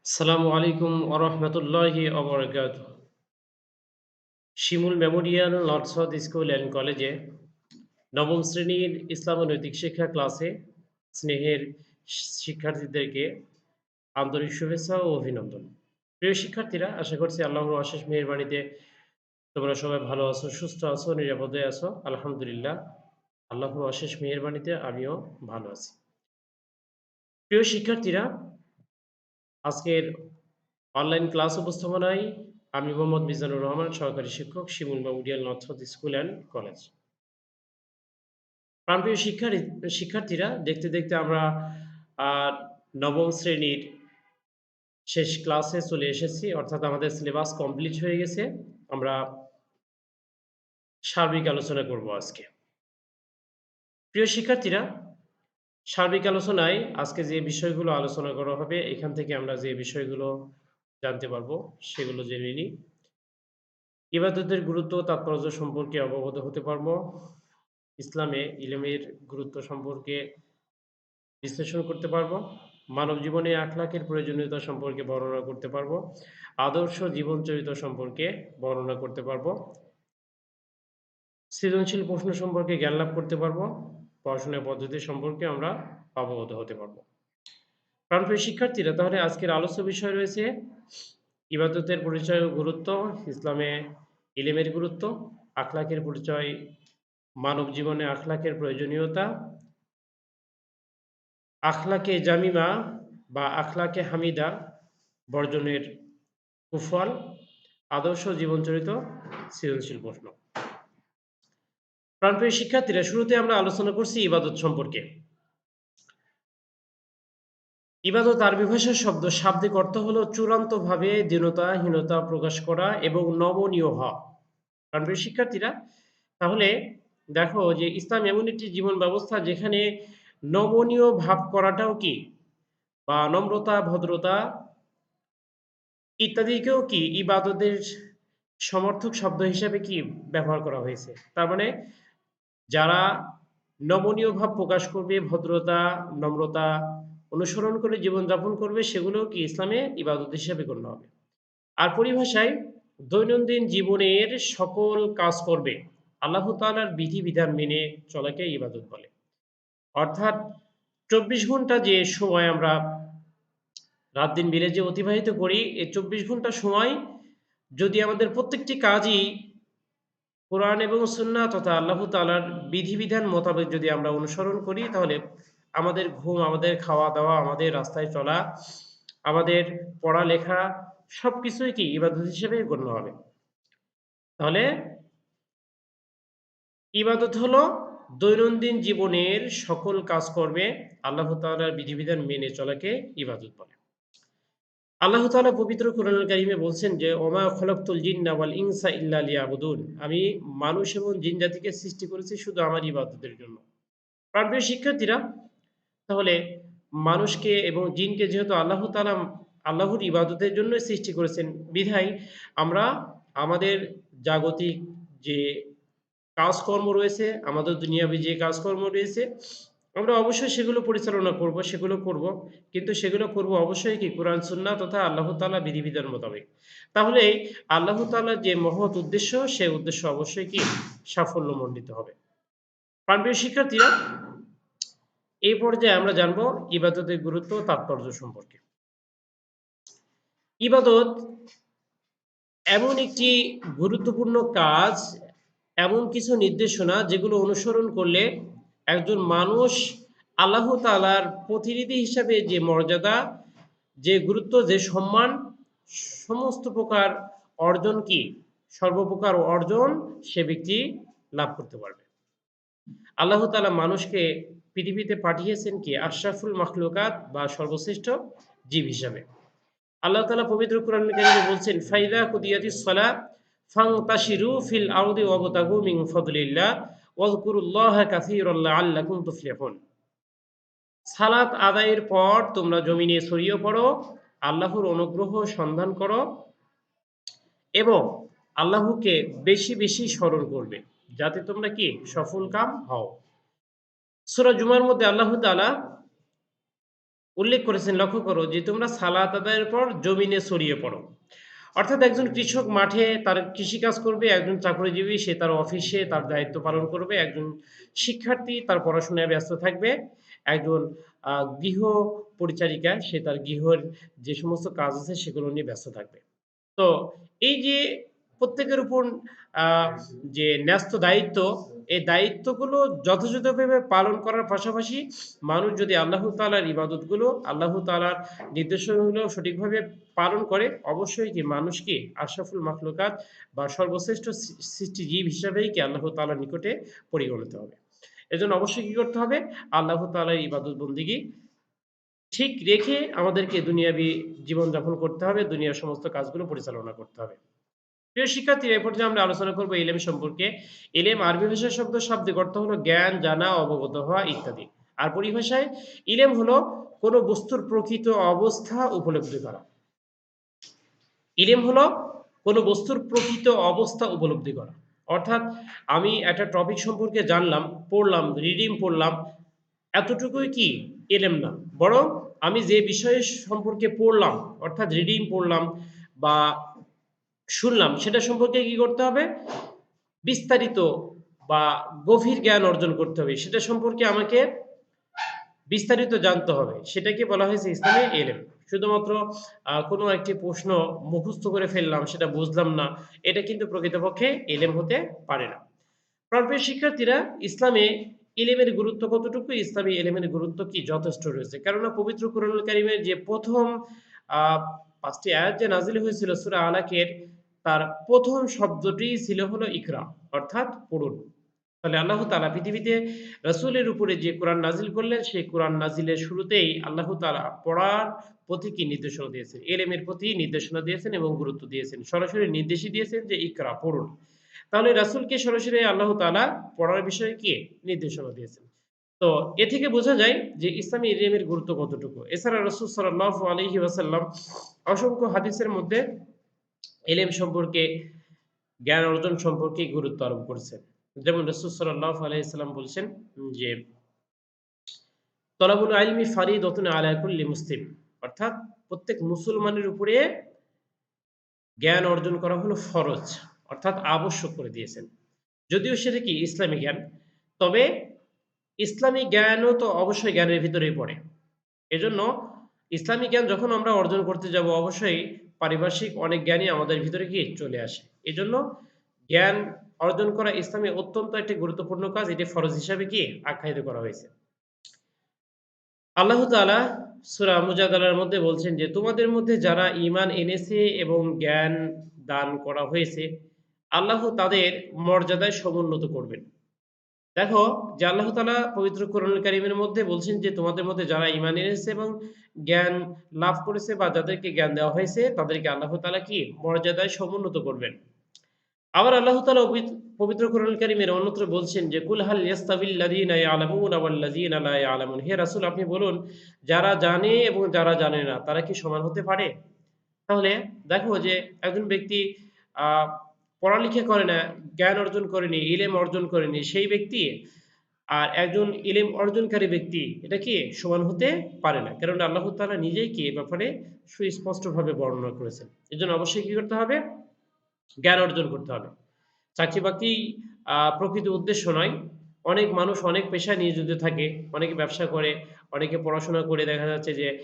আসসালামু আলাইকুম ওয়া রাহমাতুল্লাহি ওয়া বারাকাতুহু। Shimul memorial north south school and কলেজে নবম শ্রেণীর ইসলাম ও নৈতিক শিক্ষা ক্লাসে স্নেহের শিক্ষার্থীদেরকে আন্তরিক শুভেচ্ছা ও অভিনন্দন। প্রিয় শিক্ষার্থীরা, আশা করছি আল্লাহর অশেষ মেহেরবানিতে তোমরা সবাই ভালো আছো, সুস্থ আছো, নিরাপদে আছো। আলহামদুলিল্লাহ। আল্লাহর অশেষ মেহেরবানিতে আমিও ভালো আছি। প্রিয় শিক্ষার্থীরা, আজকের অনলাইন ক্লাস উপস্থাপনায় আমি মোহাম্মদ মিজানুর রহমান, সহকারী শিক্ষক, Shimul memorial north south school and college. প্রাণপ্রিয় শিক্ষার্থীরা, দেখতে দেখতে আমরা আ নবম শ্রেণীর শেষ ক্লাসে চলে এসেছি। অর্থাৎ আমাদের সিলেবাস কমপ্লিট হয়ে গেছে। আমরা সার্বিক আলোচনা করব আজকে। প্রিয় শিক্ষার্থীরা, সার্বিক আলোচনায় আজকে যে বিষয়গুলো আলোচনা করা হবে, এখান থেকে আমরা যে বিষয়গুলো জানতে পারবো, সেগুলো জেনে নিই। ইবাদতের গুরুত্ব ও তাৎপর্য সম্পর্কে অবগত হতে পারবো। ইসলামে ইলমের গুরুত্ব সম্পর্কে বিশ্লেষণ করতে পারবো। মানব জীবনে আখলাকের প্রয়োজনীয়তা সম্পর্কে বর্ণনা করতে পারবো। আদর্শ জীবন চরিত্র সম্পর্কে বর্ণনা করতে পারবো। সৃজনশীল প্রশ্ন সম্পর্কে জ্ঞান লাভ করতে পারবো। পড়াশোনার পদ্ধতি সম্পর্কে আমরা অবগত হতে পারবো। প্রাণপ্রিয় শিক্ষার্থীরা, তাহলে আজকের আলোচ্য বিষয় রয়েছে ইবাদতের পরিচয় ও গুরুত্ব, ইসলামে ইলমের গুরুত্ব, আখলাকের পরিচয়, মানব জীবনে আখলাকের প্রয়োজনীয়তা, আখলাকে জামিমা বা আখলাকে হামিদা বর্জনের কুফল, আদর্শ জীবনচরিত, সৃজনশীল প্রশ্ন। প্রাণপ্রিয় শিক্ষার্থীরা, শুরুতে আমরা আলোচনা করছি ইবাদত সম্পর্কে। ইবাদত আরবি ভাষার শব্দ, শাব্দিক অর্থ হলো চূড়ান্তভাবে দীনতা, হীনতা প্রকাশ করা এবং নমনীয় হওয়া। প্রাণপ্রিয় শিক্ষার্থীরা, তাহলে দেখো যে ইসলাম এমন একটি জীবন ব্যবস্থা যেখানে নমনীয় ভাব করাটাও কি বা নম্রতা, ভদ্রতা ইত্যাদিকেও কি ইবাদতের সমর্থক শব্দ হিসেবে কি ব্যবহার করা হয়েছে। তার মানে যারা নমনীয় ভাব প্রকাশ করবে, ভদ্রতা, নম্রতা অনুসরণ করে জীবনযাপন করবে, সেগুলোও কি ইসলামে ইবাদত হিসেবে গণ্য হবে। আর পরিভাষায় দৈনন্দিন জীবনের সকল কাজ করবে আল্লাহ তাআলার বিধিবিধান মেনে চলাকে ইবাদত বলে। অর্থাৎ ২৪ ঘন্টা যে সময় আমরা রাত দিন মিলে যে অতিবাহিত করি, এই ২৪ ঘন্টা সময় যদি আমাদের প্রত্যেকটি কাজই কোরআন এবং সুন্নাহ তথা আল্লাহ তাআলার বিধিবিধান মোতাবেক যদি আমরা অনুসরণ করি, তাহলে আমাদের ঘুম, আমাদের খাওয়া-দাওয়া, আমাদের রাস্তায় চলা, আমাদের পড়ালেখা সবকিছুই কি ইবাদত হিসেবে গণ্য হবে। তাহলে ইবাদত হলো দৈনন্দিন জীবনের সকল কাজকর্মে আল্লাহ তাআলার বিধিবিধান মেনে চলাকে ইবাদত বলে। আল্লাহ তাআলা পবিত্র কোরআনুল কারীমে বলছেন যে, "ওমা খলাকতুল জিন্না ওয়াল ইনসা ইল্লা লিয়াবুদুন।" আমি মানুষ এবং জিন জাতিকে সৃষ্টি করেছি শুধু আমার ইবাদতের জন্য। প্রাণপ্রিয় শিক্ষার্থীরা, তাহলে মানুষকে এবং জিনকে যেহেতু আল্লাহ তাআলা আল্লাহর ইবাদতের জন্যই সৃষ্টি করেছেন, বিধায় আমরা আমাদের জাগতিক যে কাজকর্ম রয়েছে, আমাদের দুনিয়াবী যে কাজকর্ম রয়েছে, আমরা অবশ্যই সেগুলো পরিচালনা করব, সেগুলো করব। কিন্তু সেগুলো করব অবশ্যই কি কোরআন সুন্নাহ তথা আল্লাহ তাআলা বিধিবিধান মোতাবেক। তাহলে আল্লাহ তাআলার যে মহৎ উদ্দেশ্য, সে উদ্দেশ্য অবশ্যই কি সাফল্যমণ্ডিত হবে। প্রাণপ্রিয় শিক্ষার্থীরা, এই পর্যায়ে আমরা জানব ইবাদতের গুরুত্ব ও তাৎপর্য সম্পর্কে। ইবাদত এমন একটি গুরুত্বপূর্ণ কাজ, এমন কিছু নির্দেশনা যেগুলো অনুসরণ করলে একজন মানুষ আল্লাহ তাআলার প্রতিনিধি হিসাবে যে মর্যাদা, যে গুরুত্ব, যে সম্মান, সমস্ত প্রকার অর্জন কি সর্বপ্রকার অর্জন সে ব্যক্তি লাভ করতে পারবে। আল্লাহ তাআলা মানুষকে পৃথিবীতে পাঠিয়েছেন কি আশরাফুল মাখলুকাত বা সর্বশ্রেষ্ঠ জীব হিসাবে। আল্লাহ তাআলা পবিত্র কোরআনুল কারীমে বলছেন, "ফাইদা কুদিয়াতিস সালাহ ফান্তাশিরু ফিল আরদি ওয়াবতাগু মিন ফাদলিল্লাহ ওয়াযকুরুল্লাহা কাসীরান লাআল্লাকুম তুফলিহুন।" সালাত আদায়ের পর তোমরা জমিনে ছড়িয়ে পড়ো, আল্লাহর অনুগ্রহ সন্ধান করো এবং আল্লাহকে বেশি বেশি স্মরণ করবে, যাতে তোমরা কি সফলকাম হও। সূরা জুমার মধ্যে আল্লাহ তাআলা উল্লেখ করেছেন, লক্ষ্য করো যে তোমরা সালাত আদায়ের পর জমিনে ছড়িয়ে পড়ো। অর্থাৎ একজন কৃষক মাঠে তার কৃষিকাজ করবে, একজন চাকরিজীবী সে তার অফিসে তার দায়িত্ব পালন করবে, একজন শিক্ষার্থী তার পড়াশোনায় ব্যস্ত থাকবে, একজন গৃহ পরিচারিকা সে তার গৃহের যে সমস্ত কাজ আছে সেগুলো নিয়ে ব্যস্ত থাকবে। তো এই যে প্রত্যেকের উপর আ যে ন্যস্ত দায়িত্ব, এই দায়িত্বগুলো যথাযথভাবে পালন করার পাশাপাশি মানুষ যদি আল্লাহ তাআলার ইবাদতগুলো, আল্লাহ তাআলার নির্দেশনাগুলো সঠিকভাবে পালন করে, অবশ্যই কি মানুষ কি আশরাফুল মাখলুকাত বা সর্বশ্রেষ্ঠ সৃষ্টিজীব হিসাবেই কি আল্লাহ তাআলার নিকটে পরিগণিত হবে। এজন্য অবশ্যই কি করতে হবে? আল্লাহ তাআলার ইবাদত বন্দেগী ঠিক রেখে আমাদেরকে দুনিয়াবী জীবনযাপন করতে হবে, দুনিয়ার সমস্ত কাজগুলো পরিচালনা করতে হবে। প্রিয় শিক্ষার্থীরা, এ পর্যায়ে আমরা আলোচনা করব ইলম সম্পর্কে। ইলম আরবি ভাষার শব্দ, শাব্দিক অর্থ হলো জ্ঞান, জানা, অবগত হওয়া ইত্যাদি। আর পরিভাষায় ইলম হলো কোনো বস্তুর প্রকৃত অবস্থা উপলব্ধি করা। ইলম হলো কোনো বস্তুর প্রকৃত অবস্থা উপলব্ধি করা। অর্থাৎ আমি একটা টপিক সম্পর্কে জানলাম, পড়লাম, রিডিং পড়লাম, এতটুকুই কি এলেম না। বরং আমি যে বিষয় সম্পর্কে পড়লাম, অর্থাৎ রিডিং পড়লাম বা শুনলাম, সেটা সম্পর্কে কি করতে হবে? বিস্তারিত বা গভীর জ্ঞান অর্জন করতে হবে। সেটা সম্পর্কে আমাকে বিস্তারিত জানতে হবে। সেটাকে বলা হয়েছে ইসলামে এলেম। শুধুমাত্র কোনো একটি প্রশ্ন মুখস্থ করে ফেললাম, সেটা বুঝলাম না। এটা কিন্তু প্রকৃতপক্ষে এলেম হতে পারে না। প্রাণপ্রিয় শিক্ষার্থীরা, ইসলামে ইলমের গুরুত্ব কতটুকু? ইসলামে ইলমের গুরুত্ব কি? যথেষ্ট রয়েছে। কেননা পবিত্র কুরআনুল কারীমের যে ১ম আ ৫ টি আয়াত যে নাযিল হয়েছিল সূরা আলাকের, তার ১ম শব্দটিই ছিল হলো ইকরা, অর্থাৎ পড়ুন। তাহলে আল্লাহ তাআলা পৃথিবীতে রাসূলের উপরে যে কোরআন নাজিল করলেন, সেই কোরআন নাজিলের শুরুতেই আল্লাহ তাআলা পড়ার প্রতি কি নির্দেশনা দিয়েছেন? ইলমের প্রতি নির্দেশনা দিয়েছেন এবং গুরুত্ব দিয়েছেন। সরাসরি নির্দেশই দিয়েছেন যে ইকরা, পড়ুন। তাহলে রাসূলকে সরাসরি আল্লাহ তাআলা পড়ার বিষয়ে কি নির্দেশনা দিয়েছেন। তো এ থেকে বোঝা যায় যে ইসলামী ইলমের গুরুত্ব কতটুকু। এছাড়া রাসূল সাল্লাল্লাহু আলাইহি ওয়াসাল্লাম অসংখ্য হাদিসের মধ্যে ইলম সম্পর্কে, জ্ঞান অর্জন সম্পর্কে গুরুত্ব আরোপ করেছেন। যেমন রাসূল সাল্লাল্লাহু আলাইহি সাল্লাম বলছেন যে, "তলাবুল ইলমি ফারিদাতুন আলা কুল্লি মুসলিম।" অর্থাৎ প্রত্যেক মুসলমানের উপরে জ্ঞান অর্জন করা হলো ফরজ, অর্থাৎ আবশ্যক করে দিয়েছেন। যদিও সেটা কি ইসলামী জ্ঞান, তবে ইসলামী জ্ঞানও তো অবশ্যই জ্ঞানের ভিতরেই পড়ে। এজন্য ইসলামী জ্ঞান যখন আমরা অর্জন করতে যাব, অবশ্যই পারিপার্শ্বিক অনেক জ্ঞানই আমাদের ভিতরে কি চলে আসে। এজন্য জ্ঞান অর্জন করা ইসলামে অত্যন্ত একটি গুরুত্বপূর্ণ কাজ। এটি ফরজ হিসাবে কি আখ্যায়িত করা হয়েছে। আল্লাহ তাআলা সূরা মুজাদালার মধ্যে বলছেন যে, "তোমাদের মধ্যে যারা ঈমান এনেছে এবং জ্ঞান দান করা হয়েছে, আল্লাহ তাদের মর্যাদায় সমুন্নত করবেন।" দেখো যে আল্লাহ তাআলা পবিত্র কোরআনুল কারীমের মধ্যে বলছেন যে, "তোমাদের মধ্যে যারা ঈমান এনেছে এবং জ্ঞান লাভ করেছে বা যাদেরকে জ্ঞান দেওয়া হয়েছে, তাদেরকে আল্লাহ তাআলা কি মর্যাদায় সমুন্নত করবেন।" আবার আল্লাহ তাআলা পবিত্র কোরআনুল কারীমের অন্যত্র বলছেন যে, "কুল হাল ইয়াস্তাবিল্লাযীনা ইয়ালামুনা ওয়াল্লাযীনা লা ইয়ালামুন।" হে রাসূল, আপনি বলুন, যারা জানে এবং যারা জানে না, তারা কি সমান হতে পারে? তাহলে দেখো যে একজন ব্যক্তি আ পড়ালেখা করে না, জ্ঞান অর্জন করেনি, ইলম অর্জন করেনি, সেই ব্যক্তি আর একজন ইলম অর্জনকারী ব্যক্তি, এটা কি সমান হতে পারে না। কারণ আল্লাহ তাআলা নিজেই কি এ ব্যাপারে সুস্পষ্টভাবে বর্ণনা করেছেন। এজন্য অবশ্যই কি করতে হবে? জ্ঞান অর্জন করতে হবে। চাকরি-বাকরি প্রকৃত উদ্দেশ্য নয়। অনেক মানুষ অনেক পেশায় নিয়োজিত থাকে। অনেকে ব্যবসা করে, অনেকে পড়াশোনা করে দেখা যাচ্ছে যে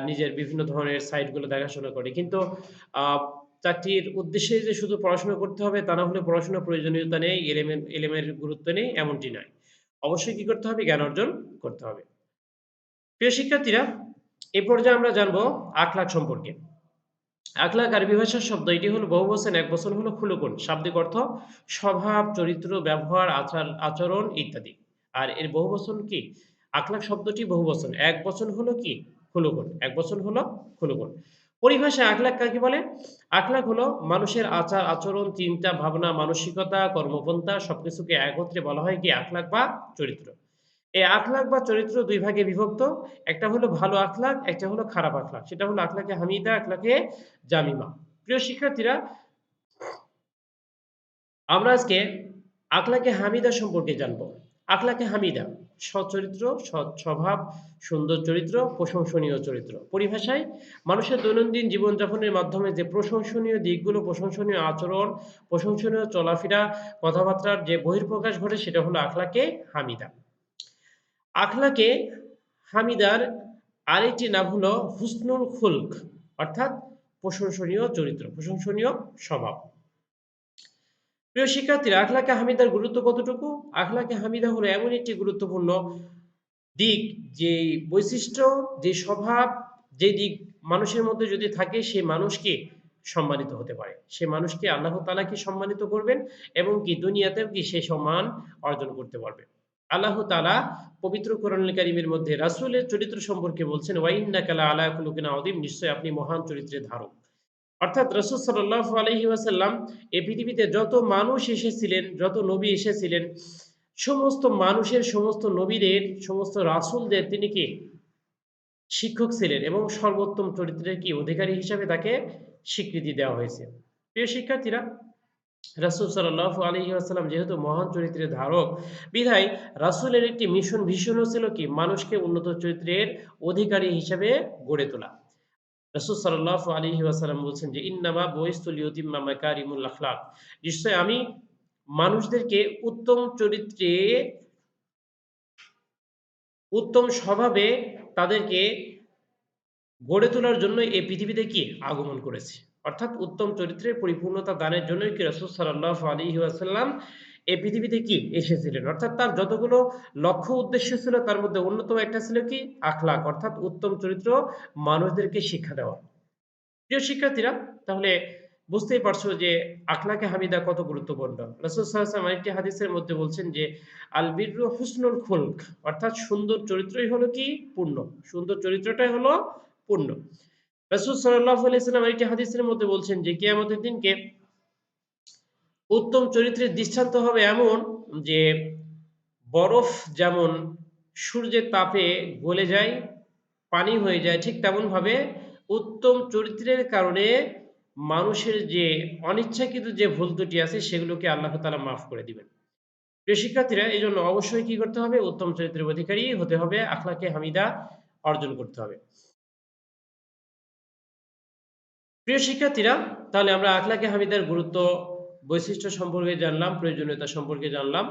নিজের বিভিন্ন ধরনের সাইটগুলো দেখাশোনা করে। কিন্তু আ চাকরির উদ্দেশ্যে যে শুধু পড়াশোনা করতে হবে তা না হলে পড়াশোনার প্রয়োজনীয়তা নেই, এলেমের গুরুত্ব নেই এমনটি নয়। অবশ্যই কি করতে হবে? জ্ঞান অর্জন করতে হবে। প্রিয় শিক্ষার্থীরা, এ পর্যায়ে আমরা জানব আখলাক সম্পর্কে। আখলাক আরবি ভাষার শব্দ। এটি হলো বহুবচন, একবচন হলো খুলুকুন। শাব্দিক অর্থ স্বভাব, চরিত্র, ব্যবহার, আচরণ ইত্যাদি। আর এর বহুবচন কি? আখলাক শব্দটি বহুবচন। একবচন হলো কি? খুলুকুন। একবচন হলো খুলুকুন। পরিভাষায় আখলাক কাকে বলে? আখলাক হলো মানুষের আচার, আচরণ, চিন্তা, ভাবনা, মানসিকতা, কর্মপন্থা সবকিছুকে একত্রে বলা হয় কি আখলাক বা চরিত্র। এই আখলাক বা চরিত্র ২ ভাগে বিভক্ত। একটা হলো ভালো আখলাক, একটা হলো খারাপ আখলাক। সেটা হলো আখলাকে হামিদা, আখলাকে জামিমা। প্রিয় শিক্ষার্থীরা, আমরা আজকে আখলাকে হামিদা সম্পর্কে জানবো। আখলাকে হামিদা সচ্চরিত্র, সৎ স্বভাব, সুন্দর চরিত্র, প্রশংসনীয় চরিত্র। পরিভাষায় মানুষের দৈনন্দিন জীবনযাপনের মাধ্যমে যে প্রশংসনীয় দিকগুলো, প্রশংসনীয় আচরণ, প্রশংসনীয় চলাফেরা, কথাবার্তার যে বহিঃপ্রকাশ ঘটে সেটা হলো আখলাকে হামিদা। আখলাকে হামিদার আরেকটি নাম হলো হুসনুল খুলক, অর্থাৎ প্রশংসনীয় চরিত্র, প্রশংসনীয় স্বভাব। প্রিয় শিক্ষার্থীরা, আখলাকে হামিদার গুরুত্ব কতটুকু? আখলাকে হামিদা হলো এমন একটি গুরুত্বপূর্ণ দিক, যে বৈশিষ্ট্য, যে স্বভাব, যে দিক মানুষের মধ্যে যদি থাকে সে মানুষকে সম্মানিত হতে পারে। সে মানুষকে আল্লাহ তাআলা কি সম্মানিত করবেন এবং কি দুনিয়াতেও কি সে সম্মান অর্জন করতে পারবে। আল্লাহ তাআলা পবিত্র কোরআনুল কারীমের মধ্যে রাসূলের চরিত্র সম্পর্কে বলছেন, ওয়া ইন্নাকা লা আলা খুলুকিন আযীম, নিশ্চয়ই আপনি মহান চরিত্রের ধারক। অর্থাৎ রাসূল সাল্লাল্লাহু আলাইহি ওয়াসাল্লাম এই পৃথিবীতে যত মানুষ এসেছিলেন, যত নবী এসেছিলেন, সমস্ত মানুষের, সমস্ত নবীদের, সমস্ত রাসূলদের তিনি কি শিক্ষক ছিলেন এবং সর্বোত্তম চরিত্রের কি অধিকারী হিসাবে তাকে স্বীকৃতি দেওয়া হয়েছে। প্রিয় শিক্ষার্থীরা, রাসূল সাল্লাল্লাহু আলাইহি ওয়াসাল্লাম যেহেতু মহান চরিত্রের ধারক, বিধায় রাসূলের একটি মিশন, ভিশনও ছিল কি মানুষকে উন্নত চরিত্রের অধিকারী হিসাবে গড়ে তোলা। রাসূল সাল্লাল্লাহু আলাইহি ওয়াসাল্লাম বলছেন যে, ইন্নামা বুইসতু লিউতিম্মা মাকারিমুল আখলাক, নিশ্চয় আমি মানুষদেরকে উত্তম চরিত্রে, উত্তম স্বভাবে তাদেরকে গড়ে তোলার জন্য এই পৃথিবীতে কি আগমন করেছি। অর্থাৎ উত্তম চরিত্রের পরিপূর্ণতা দানের জন্যই কি রাসূল সাল্লাল্লাহু আলাইহি ওয়াসাল্লাম এই পৃথিবীতে কি এসেছিলেন। অর্থাৎ তার যতগুলো লক্ষ্য উদ্দেশ্য ছিল তার মধ্যে অন্যতম একটা ছিল কি আখলাক, অর্থাৎ উত্তম চরিত্র মানুষদেরকে শিক্ষা দেওয়া। প্রিয় শিক্ষার্থীরা, তাহলে বুঝতেই পারছো যে আখলাকে হামিদা কত গুরুত্বপূর্ণ। রাসূল সাল্লাল্লাহু আলাইহি ওয়াসাল্লাম আরেকটি হাদিসের মধ্যে বলছেন যে, আল বিররু হুসনুল খুলক, অর্থাৎ সুন্দর চরিত্রই হলো কি পূর্ণ। সুন্দর চরিত্রটাই হলো পূর্ণ। রাসূল সাল্লাল্লাহু আলাইহি ওয়াসাল্লাম আরেকটি হাদিসের মধ্যে বলছেন যে কিয়ামতের দিনকে উত্তম চরিত্রের দৃষ্টান্ত হবে এমন যে বরফ যেমন সূর্যের তাপে গলে যায়, পানি হয়ে যায়, ঠিক তেমনভাবে উত্তম চরিত্রের কারণে মানুষের যে অনিচ্ছাকৃত যে ভুল ত্রুটি আছে সেগুলোকে আল্লাহ তাআলা মাফ করে দিবেন। প্রিয় শিক্ষার্থীরা, এজন্য অবশ্যই কি করতে হবে? উত্তম চরিত্রের অধিকারী হতে হবে, আখলাকে হামিদা অর্জন করতে হবে। প্রিয় শিক্ষার্থীরা, তাহলে আমরা আখলাকে হামিদার গুরুত্ব, বৈশিষ্ট্য সম্পর্কে জানলাম, প্রয়োজনীয়তা সম্পর্কে জানলাম।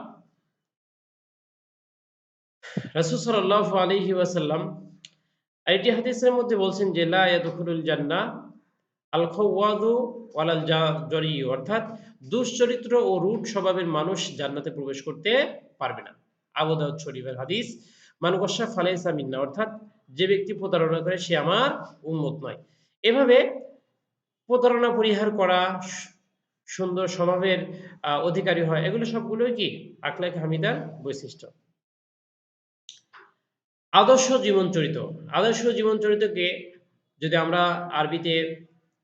রাসূল সাল্লাল্লাহু আলাইহি ওয়াসাল্লাম আরেকটি হাদিসের মধ্যে বলছেন যে, লা ইয়াদখুলুল জান্নাহ আল খাওয়াদু ওয়ালাল জরিয়ু, অর্থাৎ দুশ্চরিত্র ও রূঢ় স্বভাবের মানুষ জান্নাতে প্রবেশ করতে পারবে না। আবু দাউদ শরীফের হাদিস, মান গাশশা ফালাইসা মিন্না, অর্থাৎ যে ব্যক্তি প্রতারণা করে সে আমার উম্মত নয়। এভাবে প্রতারণা পরিহার করা, সুন্দর স্বভাবের অধিকারী হয়, এগুলো সবগুলোই কি আখলাকে হামিদার বৈশিষ্ট্য। আদর্শ জীবন চরিত্র। আদর্শ জীবন চরিত্রকে যদি আমরা আরবিতে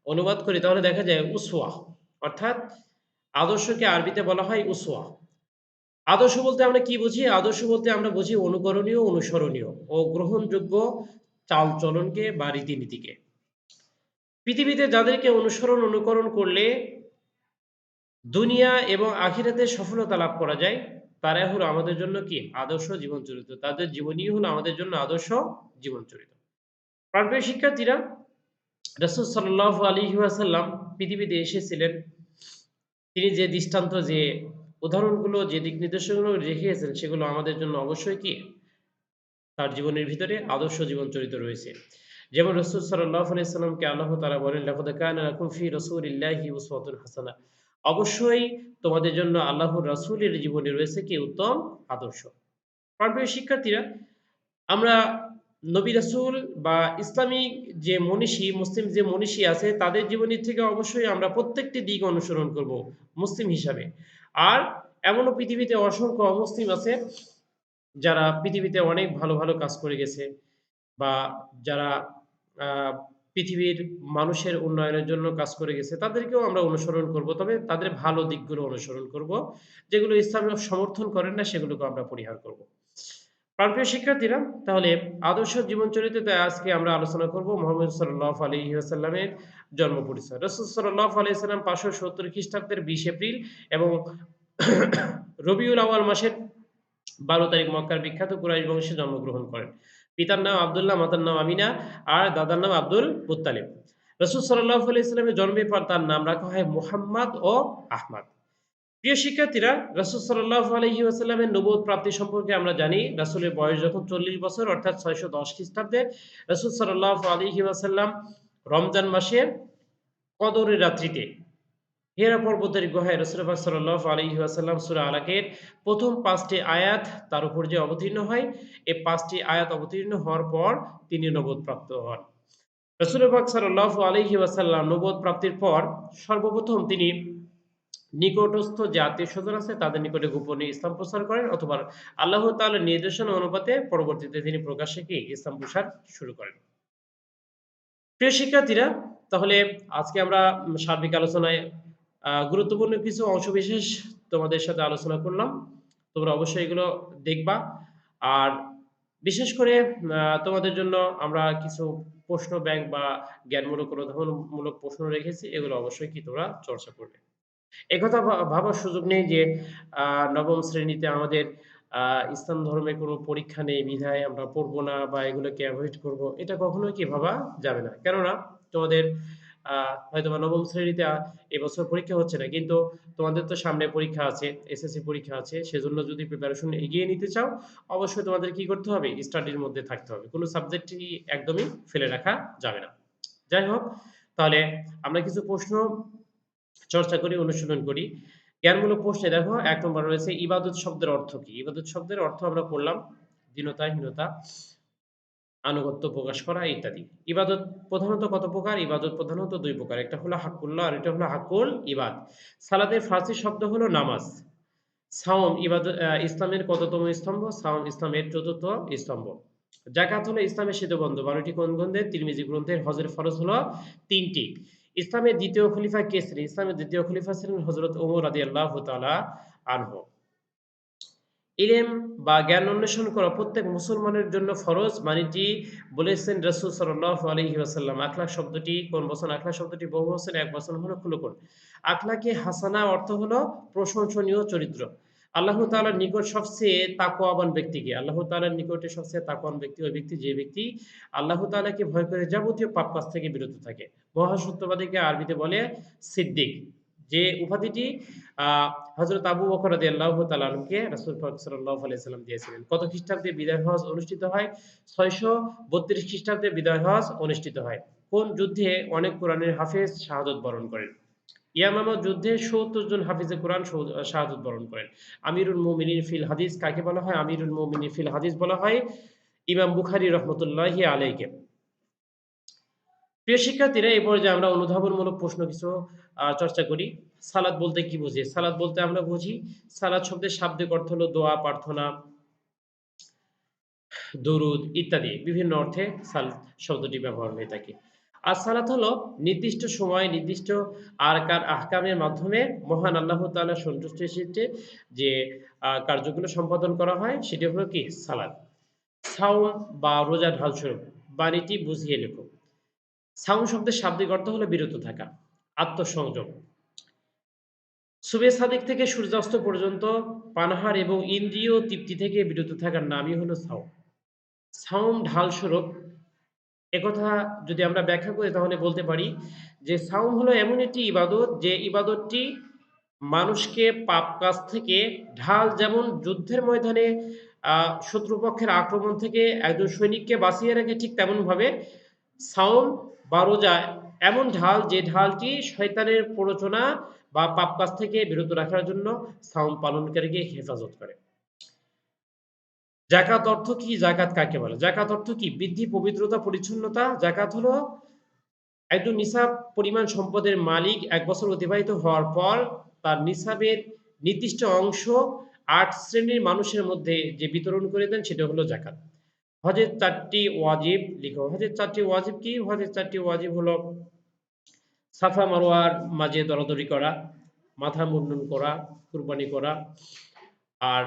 অনুবাদ করি তাহলে দেখা যায় উসওয়া, অর্থাৎ আদর্শকে আরবিতে বলা হয় উসওয়া। আদর্শ বলতে আমরা কি বুঝি? আদর্শ বলতে আমরা বুঝি অনুকরণীয়, অনুসরণীয় ও গ্রহণযোগ্য চালচলনকে বা রীতিনীতিকে। পৃথিবীতে যাদেরকে অনুসরণ, অনুকরণ করলে দুনিয়া এবং আখিরাতে সফলতা লাভ করা যায়, তারাই হলো আমাদের জন্য কি আদর্শ জীবন চরিত্র। তাদের জীবনী হলো আমাদের জন্য আদর্শ জীবন চরিত্র। প্রাণপ্রিয় শিক্ষার্থীরা, রাসূল সাল্লাল্লাহু আলাইহি ওয়াসাল্লাম পৃথিবীতে এসেছিলেন। তিনি যে দৃষ্টান্ত, যে উদাহরণগুলো, যে দিক নির্দেশনাগুলো রেখেছেন সেগুলো আমাদের জন্য অবশ্যই কি তার জীবনের ভিতরে আদর্শ জীবন চরিত্র রয়েছে। যেমন রাসূল সাল্লাল্লাহু আলাইহি ওয়াসাল্লামকে আল্লাহ তাআলা বলেন, লাকাদ কানা লাকুম ফি রাসূলিল্লাহি উসওয়াতুন হাসানাহ, অবশ্যই তোমাদের জন্য আল্লাহর রাসূলের জীবনে রয়েছে কি উত্তম আদর্শ। প্রিয় শিক্ষার্থীরা, আমরা নবী রাসূল বা ইসলামিক যে মনীষী, মুসলিম যে মনীষী আছে তাদের জীবনী থেকে অবশ্যই আমরা প্রত্যেকটি দিক অনুসরণ করব মুসলিম হিসাবে। আর এমনও পৃথিবীতে অসংখ্য অমুসলিম আছে যারা পৃথিবীতে অনেক ভালো, ভালো কাজ করে গেছে, বা যারা আ পৃথিবীর মানুষের উন্নয়নের জন্য কাজ করে গেছে, তাদেরকেও আমরা অনুসরণ করব। তবে তাদের ভালো দিকগুলো অনুসরণ করব। যেগুলো ইসলাম সমর্থন করেন না সেগুলোকে আমরা পরিহার করব। প্রিয় শিক্ষার্থীরা, তাহলে আদর্শ জীবন চরিত্রতে আজকে আমরা আলোচনা করব মুহাম্মদ সাল্লাল্লাহু আলাইহি ওয়াসাল্লামের জন্ম পরিচয়। রাসূল সাল্লাল্লাহু আলাইহি ওয়াসাল্লাম ৫৭০ খ্রিস্টাব্দের ২০ এপ্রিল এবং রবিউল আউয়াল মাসের 12 তারিখ মক্কার বিখ্যাত কুরাইশ বংশে জন্মগ্রহণ করেন। পিতার নাম আব্দুল্লাহ, মাতার নাম আমিনা আর দাদার নাম আব্দুল মুত্তালিব। রাসূল সাল্লাল্লাহু আলাইহি ওয়াসাল্লামের জন্মের পর তার নাম রাখা হয় মুহাম্মদ ও আহমদ। প্রিয় শিক্ষার্থীরা, রাসূল সাল্লাল্লাহু আলাইহি ওয়াসাল্লামের নবুয়ত প্রাপ্তি সম্পর্কে আমরা জানি, রাসূলের বয়স যখন ৪০ বছর অর্থাৎ ৬১০ খ্রিস্টাব্দে রাসূল সাল্লাল্লাহু আলাইহি ওয়াসাল্লাম রমজান মাসে কদরের রাত্রিতে হিরা পর্বতের গুহায় রাসূল পাক সাল্লাল্লাহু আলাইহি ওয়াসাল্লাম সূরা আলাকের ১ম ৫ টি আয়াত তার উপর যে অবতীর্ণ হয়, এই ৫ টি আয়াত অবতীর্ণ হওয়ার পর তিনি নবুয়ত প্রাপ্ত হন। রাসূল পাক সাল্লাল্লাহু আলাইহি ওয়াসাল্লাম নবুয়ত প্রাপ্তির পর সর্বপ্রথম তিনি নিকটস্থ যে আত্মীয়স্বজন আছে তাদের নিকটে গোপনে ইসলাম প্রচার করেন, অথবা আল্লাহ তাআলার নির্দেশনা অনুপাতে পরবর্তীতে তিনি প্রকাশ্যে কি ইসলাম প্রসার শুরু করেন। প্রিয় শিক্ষার্থীরা, তাহলে আজকে আমরা সার্বিক আলোচনায় গুরুত্বপূর্ণ কিছু অংশবিশেষ তোমাদের সাথে আলোচনা করলাম। তোমরা অবশ্যই এগুলো দেখবা। আর বিশেষ করে তোমাদের জন্য আমরা কিছু প্রশ্ন ব্যাংক বা জ্ঞানমূলক অনুধাবনমূলক প্রশ্ন রেখেছি। এগুলো অবশ্যই কি তোমরা চর্চা করবে। একথা ভাবার সুযোগ নেই যে আ ৯ম শ্রেণীতে আমাদের আ ইসলাম ধর্মের কোনো পরীক্ষা নেই বিধায় আমরা পড়ব না বা এগুলোকে এভয়েড করব। এটা কখনোই কি ভাবা যাবে না। কেননা তোমাদের আ হয়তোবা ৯ম শ্রেণীতে এবছর পরীক্ষা হচ্ছে না। কিন্তু তোমাদের তো সামনে পরীক্ষা আছে, এসএসসি পরীক্ষা আছে। সেজন্য যদি প্রিপারেশন এগিয়ে নিতে চাও, অবশ্যই তোমাদের কি করতে হবে? স্টাডির মধ্যে থাকতে হবে। কোন সাবজেক্টই একদমই ফেলে রাখা যাবে না। যাই হোক, তাহলে আমরা কিছু প্রশ্ন চর্চা করি, অনুশীলন করি। জ্ঞানমূলক প্রশ্নে দেখো ১ নম্বর রয়েছে ইবাদত শব্দের অর্থ কি? ইবাদত শব্দের অর্থ আমরা পড়লাম দীনতা, হীনতা, আনুগত্য প্রকাশ করা ইত্যাদি। ইবাদত প্রধানত কত প্রকার? ইবাদত প্রধানত ২ প্রকার। একটা হলো হাক্কুল্লাহ আর এটা হলো হাক্কুল ইবাদ। সালাতের ফার্সি শব্দ হলো নামাজ। সাওম ইসলামের কততম স্তম্ভ? সাওম ইসলামের ৪র্থ স্তম্ভ। যাকাত হলো ইসলামের সেতুবন্ধ। ১২ টি কোন গ্রন্থের? তিরমিজি গ্রন্থের। হজের ফরজ হলো ৩ টি। ইসলামের ২য় খলিফা কে ছিলেন? ইসলামের ২য় খলিফা ছিলেন হযরত ওমর রাদিয়াল্লাহু তাআলা আনহু। ইলম বা জ্ঞান অন্বেষণ করা প্রত্যেক মুসলমানের জন্য ফরজ। বাণীটি বলেছেন রাসূল সাল্লাল্লাহু আলাইহি ওয়াসাল্লাম। আখলাক শব্দটি কোন বচন? আখলাক শব্দটি বহু বচন, এক বচন হলো খুলুকুন। আখলাকে হাসানা অর্থ হলো প্রশংসনীয় চরিত্র। আল্লাহ তাআলার নিকট সবচেয়ে তাকওয়াবান ব্যক্তি কে? আল্লাহ তাআলার নিকটে সবচেয়ে তাকওয়ান ব্যক্তি ওই ব্যক্তি যে ব্যক্তি আল্লাহ তাআলাকে ভয় করে যাবতীয় পাপ কাজ থেকে বিরত থাকে। মহাসত্যবাদীকে আরবিতে বলে সিদ্দিক। যে উপাধিটি আ হযরত আবু বকর রাদিয়াল্লাহু তাআলা আনহুকে রাসূল পাক সাল্লাল্লাহু আলাইহি ওয়াসাল্লাম দিয়েছিলেন। কত খ্রিস্টাব্দে বিদায় হজ অনুষ্ঠিত হয়? ৬৩২ খ্রিস্টাব্দে বিদায় হজ অনুষ্ঠিত হয়। কোন যুদ্ধে অনেক কোরআনের হাফেজ শাহাদত বরণ করেন? ইয়ামামা যুদ্ধে ৭০ জন হাফিজে কোরআন শাহাদত বরণ করেন। আমিরুল মুমিনিন ফিল হাদিস কাকে বলা হয়? আমিরুল মুমিনিন ফিল হাদিস বলা হয় ইমাম বুখারী রহমতুল্লাহি আলাইহি। প্রিয় শিক্ষার্থীরা, এই পর্যায়ে আমরা অনুধাবনমূলক প্রশ্ন কিছু চর্চা করি। সালাত বলতে কি বুঝি? সালাত বলতে আমরা বুঝি সালাত শব্দের শাব্দিক অর্থ হলো দোয়া, প্রার্থনা, দরুদ ইত্যাদি বিভিন্ন অর্থে সালাত শব্দটি ব্যবহার হয়ে থাকে। আর সালাত হলো নির্দিষ্ট সময় নির্দিষ্ট আরকান আহকামের মাধ্যমে মহান আল্লাহ তাআলার সন্তুষ্টির ক্ষেত্রে যে কার্যগুলো সম্পাদন করা হয় সেটি হলো কি? সালাত। সাওম বা রোজা ঢালস্বরূপ। বাণীটি বুঝিয়ে লেখো। সাওম শব্দের শাব্দিক অর্থ হলো বিরত থাকা, আত্মসংযম। সুবে সাদিক থেকে সূর্যাস্ত পর্যন্ত পানাহার এবং ইন্দ্রিয় তৃপ্তি থেকে বিরত থাকার নামই হলো সাওম। সাওম ঢালস্বরূপ একথা যদি আমরা ব্যাখ্যা করি তাহলে বলতে পারি যে সাওম হলো এমন একটি ইবাদত যে ইবাদতটি মানুষকে পাপ কাজ থেকে ঢাল যেমন যুদ্ধের ময়দানে শত্রুপক্ষের আক্রমণ থেকে একজন সৈনিককে বাঁচিয়ে রাখে ঠিক তেমনভাবে সাওম বা রোজা এমন ঢাল যে ঢালটি শয়তানের প্ররোচনা বা পাপ কাজ থেকে বিরত রাখার জন্য সাওম পালনকারীকে হেফাজত করে। যাকাত অর্থ কি? যাকাত কাকে বলে? যাকাত অর্থ কি? বৃদ্ধি, পবিত্রতা, পরিচ্ছন্নতা। যাকাত হলো একজন নিসাব পরিমাণ সম্পদের মালিক ১ বছর অতিবাহিত হওয়ার পর তার নিসাবের নির্দিষ্ট অংশ ৮ শ্রেণীর মানুষের মধ্যে যে বিতরণ করে দেন সেটা হলো যাকাত। হজের ৪ টি ওয়াজিব লিখো। হজের ৪ টি ওয়াজিব কি? হজের ৪ টি ওয়াজিব হলো সাফা মারওয়ার মাঝে দরাদরি করা, মাথা মুন্ডন করা, কুরবানি করা। আর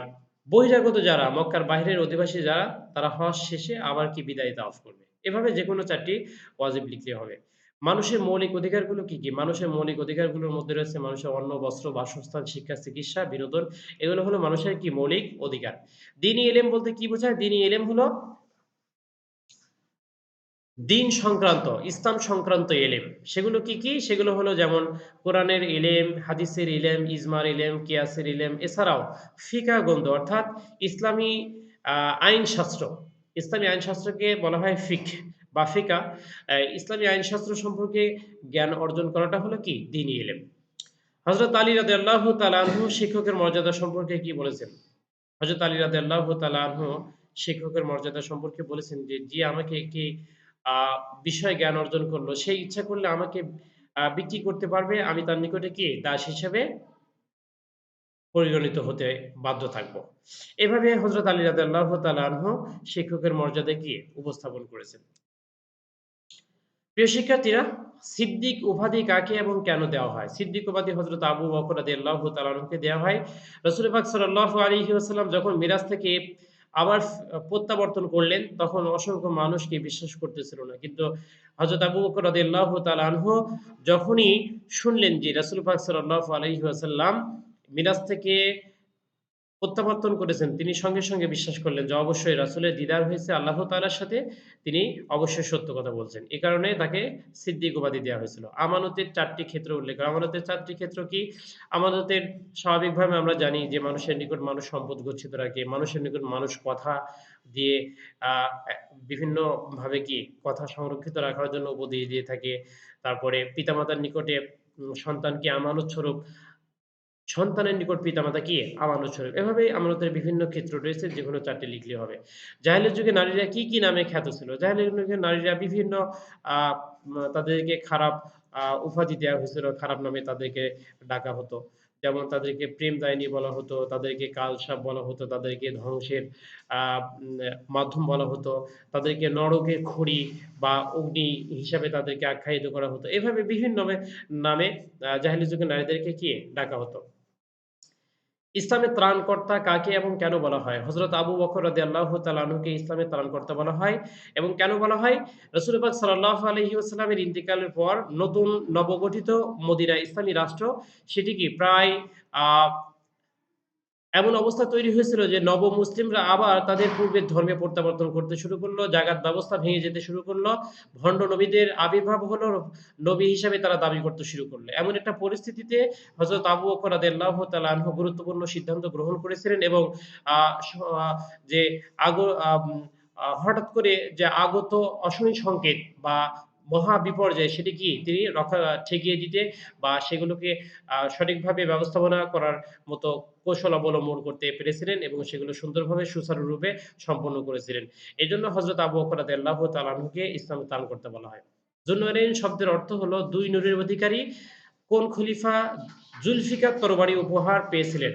বহিরাগত যারা মক্কার বাহিরের অধিবাসী যারা তারা হজ শেষে আবার কি বিদায় তাওয়াফ করবে। এভাবে যেকোনো ৪ টি ওয়াজিব লিখতে হবে। মানুষের মৌলিক অধিকারগুলো কি, কি? মানুষের মৌলিক অধিকারগুলোর মধ্যে রয়েছে মানুষের অন্ন, বস্ত্র, বাসস্থান, শিক্ষা, চিকিৎসা, বিনোদন। এগুলো হলো মানুষের কি মৌলিক অধিকার। দ্বীনি ইলম বলতে কি বোঝায়? দ্বীনি ইলম হলো দিন সংক্রান্ত, ইসলাম সংক্রান্ত এলেম। সেগুলো কি, কি? সেগুলো হলো যেমন কোরআনের ইলেম, হাদিসের ইলেম, ইজমার ইলেম, কিয়াসের ইলেম, এছাড়াও ফিকহ গ্রন্থ অর্থাৎ ইসলামী আ আইনশাস্ত্র। ইসলামী আইনশাস্ত্রকে বলা হয় বা ফিকাহ। ইসলামী আইনশাস্ত্র সম্পর্কে জ্ঞান অর্জন করাটা হলো কি? দ্বীনি ইলম। হযরত আলী রাদিয়াল্লাহু তাআলা আনহু শিক্ষকের মর্যাদা সম্পর্কে কি বলেছেন? হযরত আলী রাদিয়াল্লাহু তাআলা আনহু শিক্ষকের মর্যাদা সম্পর্কে বলেছেন যে আমাকে একটি আ বিষয় জ্ঞান অর্জন করলো, সে ইচ্ছা করলে আমাকে বিক্রি করতে পারবে। আমি তার নিকটে কি দাস হিসেবে পরিগণিত হতে বাধ্য থাকব। এভাবে হযরত আলী রাদিয়াল্লাহু তাআলা আনহু শিক্ষকের মর্যাদা কি উপস্থাপন করেছেন। প্রিয় শিক্ষার্থীরা, সিদ্দিক উপাধি কাকে এবং কেন দেওয়া হয়? সিদ্দিক উপাধি হযরত আবু বকর রাদিয়াল্লাহু তাআলা আনহুকে দেওয়া হয়। রাসূল পাক সাল্লাল্লাহু আলাইহি ওয়াসাল্লাম যখন মিরাজ থেকে আবার প্রত্যাবর্তন করলেন, তখন অসংখ্য মানুষকে বিশ্বাস করতেছিল না। কিন্তু হযরত আবু বকর রাদিয়াল্লাহু তাআলা আনহু যখনই শুনলেন যে রাসূল পাক সাল্লাল্লাহু আলাইহি ওয়াসাল্লাম মিরাজ থেকে প্রত্যাবর্তন করেছেন, তিনি সঙ্গে, সঙ্গে বিশ্বাস করলেন যে অবশ্যই রাসূলের দিদার হয়েছে আল্লাহ তাআলার সাথে, তিনি অবশ্যই সত্য কথা বলছেন। এ কারণে তাকে সিদ্দিক উপাধি দেওয়া হয়েছিল। আমানতের ৪ টি ক্ষেত্র উল্লেখ করা। আমানতের ৪ টি ক্ষেত্র কি? আমানতের স্বাভাবিকভাবে আমরা জানি যে মানুষের নিকট মানুষ সম্পদ গচ্ছিত রাখে। মানুষের নিকট মানুষ কথা দিয়ে আ এ বিভিন্নভাবে কি কথা সংরক্ষিত রাখার জন্য উপদেশ দিয়ে থাকে। তারপরে পিতামাতার নিকটে সন্তানকে আমানত স্বরূপ সন্তানের নিকট পিতামাতা কি? আমানত স্বরূপ। এভাবেই আমানতের বিভিন্ন ক্ষেত্র রয়েছে, যেকোনো ৪ টি লিখলেই হবে। জাহেলের যুগে নারীরা কি, কি নামে খ্যাত ছিল? জাহেলের যুগে নারীরা বিভিন্ন আ তাদেরকে খারাপ উপাধি দেয়া হয়েছিল, খারাপ নামে তাদেরকে ডাকা হতো। যেমন তাদেরকে প্রেমদায়িনী বলা হতো, তাদেরকে কালসাপ বলা হতো, তাদেরকে ধ্বংসের আ উম মাধ্যম বলা হতো, তাদেরকে নরকের খড়ি বা অগ্নি হিসাবে তাদেরকে আখ্যায়িত করা হতো। এভাবে বিভিন্ন নামে জাহেলি যুগের নারীদেরকে কি? ডাকা হতো। ইসলামের ত্রাণকর্তা কাকে এবং কেন বলা হয়? হযরত আবু বকর রাদিয়াল্লাহু তাআলা আনহুকে ইসলামের ত্রাণকর্তা বলা হয় এবং কেন বলা হয়? রাসূল পাক সাল্লাল্লাহু আলাইহি ওয়াসাল্লামের ইন্তিকালের পর নতুন নবগঠিত মদিনা ইসলামী রাষ্ট্র, সেটি কি প্রায় আ এমন অবস্থা তৈরি হয়েছিল যে নব-মুসলিমরা আবার তাদের পূর্বের ধর্মে প্রত্যাবর্তন করতে শুরু করল। জাগাত ব্যবস্থা ভেঙে যেতে শুরু করল। ভণ্ড নবীদের আবির্ভাব হলো, নবী হিসাবে তারা দাবি করতে শুরু করল। এমন একটা পরিস্থিতিতে হযরত আবু বকর রাদিয়াল্লাহু তাআলা আনহু গুরুত্বপূর্ণ সিদ্ধান্ত গ্রহণ করেছিলেন এবং আ স আ যে আগ আম আ হঠাৎ করে যে আগত অশনি সংকেত বা মহা বিপর্যয়, সেটি কি তিনি ঠেকিয়ে দিতে বা সেগুলোকে সঠিকভাবে ব্যবস্থাপনা করার মতো কৌশল অবলম্বন করতে পেরেছিলেন এবং সেগুলো সুন্দরভাবে সুচারুরূপে সম্পন্ন করেছিলেন। এজন্য হযরত আবু বকর রাদিয়াল্লাহু তাআলা আনহুকে ইসলামে দান করতে বলা হয়। যুন-নূরাইন শব্দের অর্থ হলো ২ নূরের অধিকারী। কোন খলিফা জুলফিকার তরবারি উপহার পেয়েছিলেন?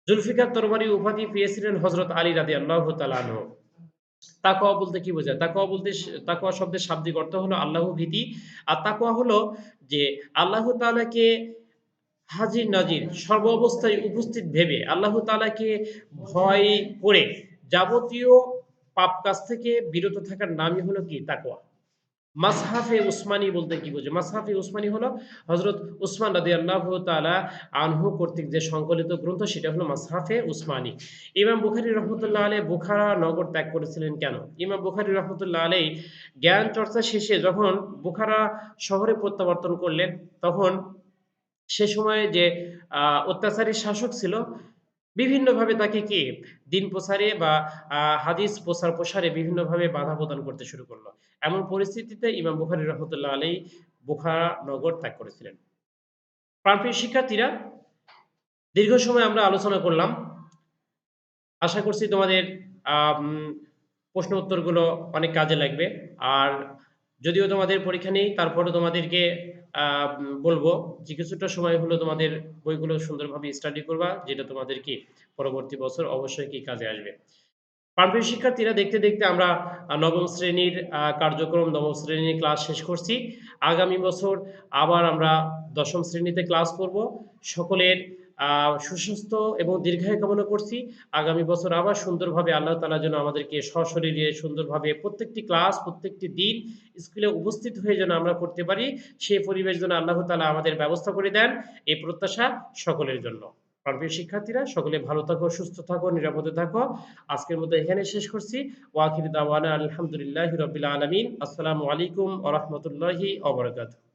জুলফিকার তরবারি উপাধি পেয়েছিলেন হযরত আলী রাদিয়াল্লাহু তাআলা আনহু। তাকওয়া বলতে কি বোঝায়? তাকওয়া শব্দের শাব্দিক অর্থ হলো আল্লাহ ভীতি। আর তাকওয়া হলো যে আল্লাহ তাআলাকে হাজির-নাজির সর্ব অবস্থায় উপস্থিত ভেবে আল্লাহ তাআলাকে ভয় করে যাবতীয় পাপ কাজ থেকে বিরত থাকার নামই হলো কি? তাকওয়া। মাসহাফে উসমানী বলতে কি বোঝায়? মাসহাফে উসমানী হলো হযরত উসমান রাদিয়াল্লাহু তাআলা আনহু কর্তৃক যে সংকলিত গ্রন্থ, সেটা হলো মাসহাফে উসমানী। ইমাম বুখারী রহমতুল্লাহ আলাইহি বুখারা নগর ত্যাগ করেছিলেন কেন? ইমাম বুখারী রহমতুল্লাহ আলাইহি জ্ঞান চর্চা শেষে যখন বুখারা শহরে প্রত্যাবর্তন করলেন, তখন সে সময়ে যে অত্যাচারী শাসক ছিল, বিভিন্নভাবে তাকে কি দিন প্রচারে বা হাদিস প্রসারে বিভিন্নভাবে বাধা প্রদান করতে শুরু করল। এমন পরিস্থিতিতে ইমাম বুখারী রহমতুল্লাহ আলাইহি বুখারা নগর ত্যাগ করেছিলেন। প্রাণপ্রিয় শিক্ষার্থীরা, দীর্ঘ সময় আমরা আলোচনা করলাম। আশা করছি তোমাদের আম প্রশ্ন উত্তরগুলো অনেক কাজে লাগবে। আর যদিও তোমাদের পরীক্ষা নেই, তারপরেও তোমাদেরকে বলবো যে কিছুটা সময় হলেও তোমাদের বইগুলো সুন্দরভাবে স্টাডি করবা, যেটা তোমাদের কি পরবর্তী বছর অবশ্যই কি কাজে আসবে। প্রাণপ্রিয় শিক্ষার্থীরা, দেখতে, দেখতে আমরা নবম শ্রেণীর কার্যক্রম, নবম শ্রেণীর ক্লাস শেষ করছি। আগামী বছর আবার আমরা দশম শ্রেণীতে ক্লাস করব। সকলের সুস্বাস্থ্য এবং দীর্ঘায়ু কামনা করছি। আগামী বছর আবার সুন্দরভাবে আল্লাহ তাআলা যেন আমাদেরকে সশরীরে সুন্দরভাবে প্রত্যেকটি ক্লাস, প্রত্যেকটি দিন স্কুলে উপস্থিত হয়ে যেন আমরা করতে পারি, সেই পরিবেশ যেন আল্লাহ তাআলা আমাদের ব্যবস্থা করে দেন, এই প্রত্যাশা সকলের জন্য। আমার প্রিয় শিক্ষার্থীরা, সকলে ভালো থাকো, সুস্থ থাকো, নিরাপদে থাকো। আজকের মতো এখানে শেষ করছি। ওয়া আখিরু দাওয়ানা আলহামদুলিল্লাহি রাব্বিল আলামিন। আসসালামু আলাইকুম ওয়া রাহমাতুল্লাহি ওয়া বারাকাতুহু।